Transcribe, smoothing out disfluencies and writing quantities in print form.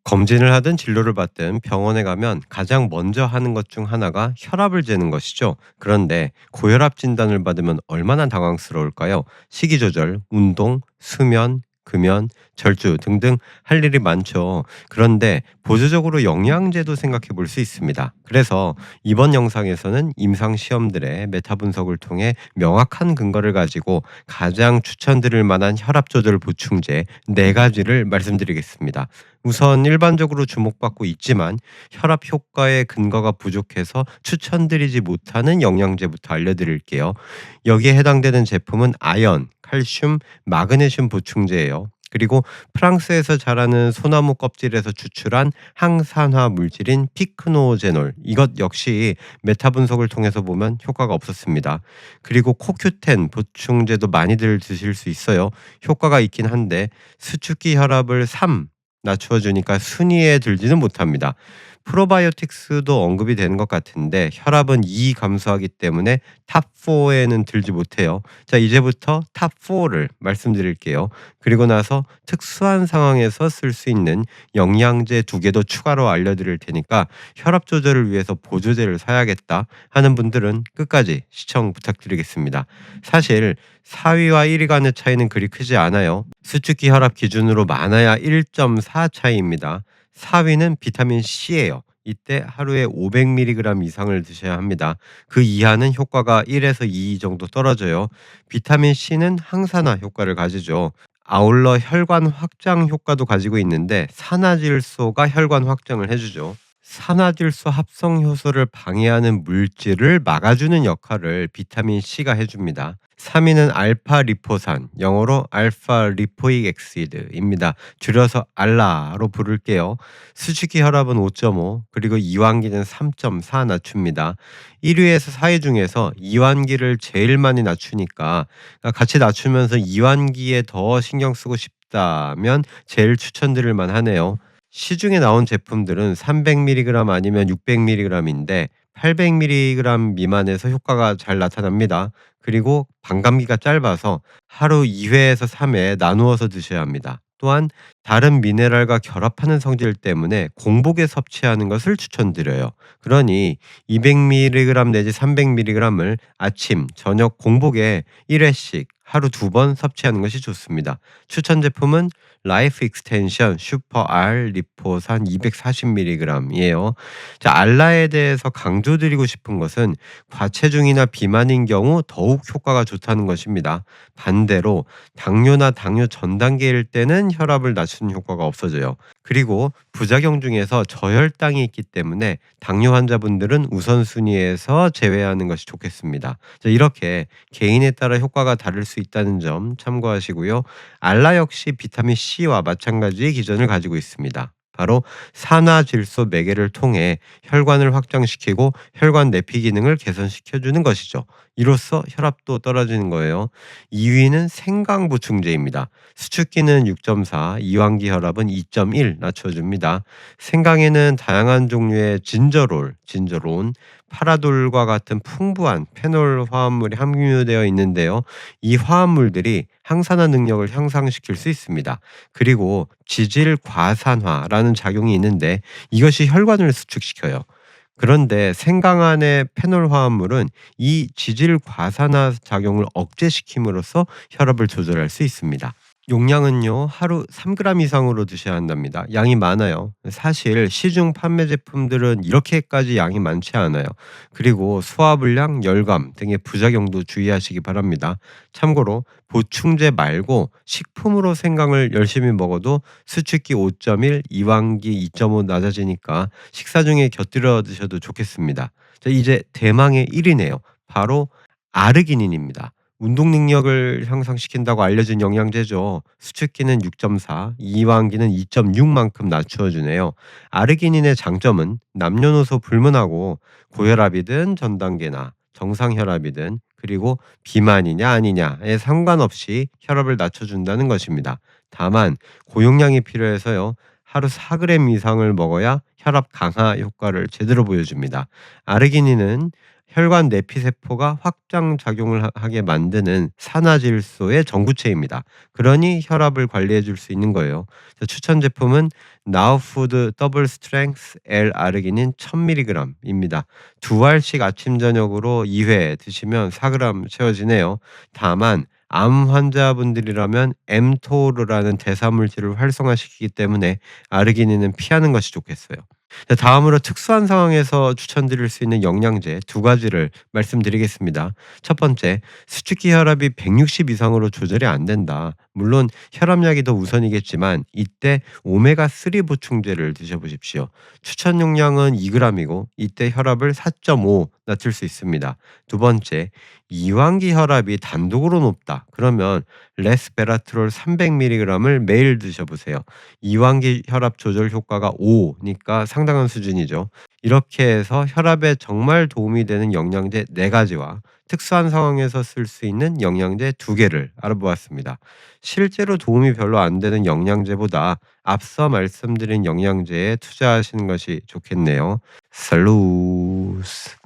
검진을 하든 진료를 받든 병원에 가면 가장 먼저 하는 것 중 하나가 혈압을 재는 것이죠. 그런데 고혈압 진단을 받으면 얼마나 당황스러울까요? 식이 조절, 운동, 수면, 금연, 절주 등등 할 일이 많죠. 그런데 보조적으로 영양제도 생각해 볼 수 있습니다. 그래서 이번 영상에서는 임상 시험들의 메타 분석을 통해 명확한 근거를 가지고 가장 추천드릴 만한 혈압 조절 보충제 4가지를 말씀드리겠습니다. 우선 일반적으로 주목받고 있지만 혈압 효과의 근거가 부족해서 추천드리지 못하는 영양제부터 알려드릴게요. 여기에 해당되는 제품은 아연, 칼슘, 마그네슘 보충제예요. 그리고 프랑스에서 자라는 소나무 껍질에서 추출한 항산화 물질인 피크노제놀. 이것 역시 메타 분석을 통해서 보면 효과가 없었습니다. 그리고 코큐텐 보충제도 많이들 드실 수 있어요. 효과가 있긴 한데 수축기 혈압을 3 낮춰주니까 순위에 들지는 못합니다. 프로바이오틱스도 언급이 되는 것 같은데 혈압은 2 감소하기 때문에 탑4에는 들지 못해요. 자, 이제부터 탑4를 말씀드릴게요. 그리고 나서 특수한 상황에서 쓸 수 있는 영양제 2개도 추가로 알려드릴 테니까 혈압 조절을 위해서 보조제를 사야겠다 하는 분들은 끝까지 시청 부탁드리겠습니다. 사실 4위와 1위 간의 차이는 그리 크지 않아요. 수축기 혈압 기준으로 많아야 1.4 차이입니다. 4위는 비타민 C예요. 이때 하루에 500mg 이상을 드셔야 합니다. 그 이하는 효과가 1에서 2 정도 떨어져요. 비타민 C는 항산화 효과를 가지죠. 아울러 혈관 확장 효과도 가지고 있는데 산화질소가 혈관 확장을 해주죠. 산화질소 합성 효소를 방해하는 물질을 막아주는 역할을 비타민 C가 해줍니다. 3위는 알파 리포산, 영어로 알파 리포익 엑시드입니다. 줄여서 알라로 부를게요. 수축기 혈압은 5.5, 그리고 이완기는 3.4 낮춥니다. 1위에서 4위 중에서 이완기를 제일 많이 낮추니까 같이 낮추면서 이완기에 더 신경 쓰고 싶다면 제일 추천드릴 만하네요. 시중에 나온 제품들은 300mg 아니면 600mg인데 800mg 미만에서 효과가 잘 나타납니다. 그리고 반감기가 짧아서 하루 2회에서 3회 나누어서 드셔야 합니다. 또한 다른 미네랄과 결합하는 성질 때문에 공복에 섭취하는 것을 추천드려요. 그러니 200mg 내지 300mg을 아침, 저녁 공복에 1회씩 하루 2번 섭취하는 것이 좋습니다. 추천 제품은 라이프 익스텐션 슈퍼 알 리포산 240mg이에요. 자, 알라에 대해서 강조드리고 싶은 것은 과체중이나 비만인 경우 더욱 효과가 좋다는 것입니다. 반대로 당뇨나 당뇨 전 단계일 때는 혈압을 낮추는 효과가 없어져요. 그리고 부작용 중에서 저혈당이 있기 때문에 당뇨 환자분들은 우선순위에서 제외하는 것이 좋겠습니다. 자, 이렇게 개인에 따라 효과가 다를 수 있다는 점 참고하시고요. 알라 역시 비타민 C와 마찬가지의 기전을 가지고 있습니다. 바로 산화질소 매개를 통해 혈관을 확장시키고 혈관 내피 기능을 개선시켜주는 것이죠. 이로써 혈압도 떨어지는 거예요. 2위는 생강 보충제입니다. 수축기는 6.4, 이완기 혈압은 2.1 낮춰줍니다. 생강에는 다양한 종류의 진저롤, 진저론, 파라돌과 같은 풍부한 페놀 화합물이 함유되어 있는데요. 이 화합물들이 항산화 능력을 향상시킬 수 있습니다. 그리고 지질 과산화라는 작용이 있는데 이것이 혈관을 수축시켜요. 그런데 생강 안의 페놀 화합물은 이 지질 과산화 작용을 억제시킴으로써 혈압을 조절할 수 있습니다. 용량은요, 하루 3g 이상으로 드셔야 한답니다. 양이 많아요. 사실 시중 판매 제품들은 이렇게까지 양이 많지 않아요. 그리고 소화불량, 열감 등의 부작용도 주의하시기 바랍니다. 참고로 보충제 말고 식품으로 생강을 열심히 먹어도 수축기 5.1, 이완기 2.5 낮아지니까 식사 중에 곁들여 드셔도 좋겠습니다. 자, 이제 대망의 1위네요. 바로 아르기닌입니다. 운동 능력을 향상시킨다고 알려진 영양제죠. 수축기는 6.4, 이완기는 2.6만큼 낮추어 주네요. 아르기닌의 장점은 남녀노소 불문하고 고혈압이든 전 단계나 정상 혈압이든 그리고 비만이냐 아니냐에 상관없이 혈압을 낮춰준다는 것입니다. 다만 고용량이 필요해서요. 하루 4g 이상을 먹어야 혈압 강화 효과를 제대로 보여줍니다. 아르기닌은 혈관 내피세포가 확장 작용을 하게 만드는 산화질소의 전구체입니다. 그러니 혈압을 관리해 줄 수 있는 거예요. 추천 제품은 나우푸드 더블 스트렝스 L 아르기닌 1000mg 입니다. 두 알씩 아침 저녁으로 2회 드시면 4g 채워지네요. 다만 암 환자분들이라면 엠토르라는 대사물질을 활성화시키기 때문에 아르기닌은 피하는 것이 좋겠어요. 네, 다음으로 특수한 상황에서 추천드릴 수 있는 영양제 두 가지를 말씀드리겠습니다. 첫 번째, 수축기 혈압이 160 이상으로 조절이 안 된다. 물론 혈압약이 더 우선이겠지만 이때 오메가3 보충제를 드셔보십시오. 추천 용량은 2g이고 이때 혈압을 4.5 낮출 수 있습니다. 두 번째, 이완기 혈압이 단독으로 높다. 그러면 레스베라트롤 300mg을 매일 드셔보세요. 이완기 혈압 조절 효과가 5니까 상당한 수준이죠. 이렇게 해서 혈압에 정말 도움이 되는 영양제 4가지와 특수한 상황에서 쓸 수 있는 영양제 2개를 알아보았습니다. 실제로 도움이 별로 안 되는 영양제보다 앞서 말씀드린 영양제에 투자하시는 것이 좋겠네요. 살루스.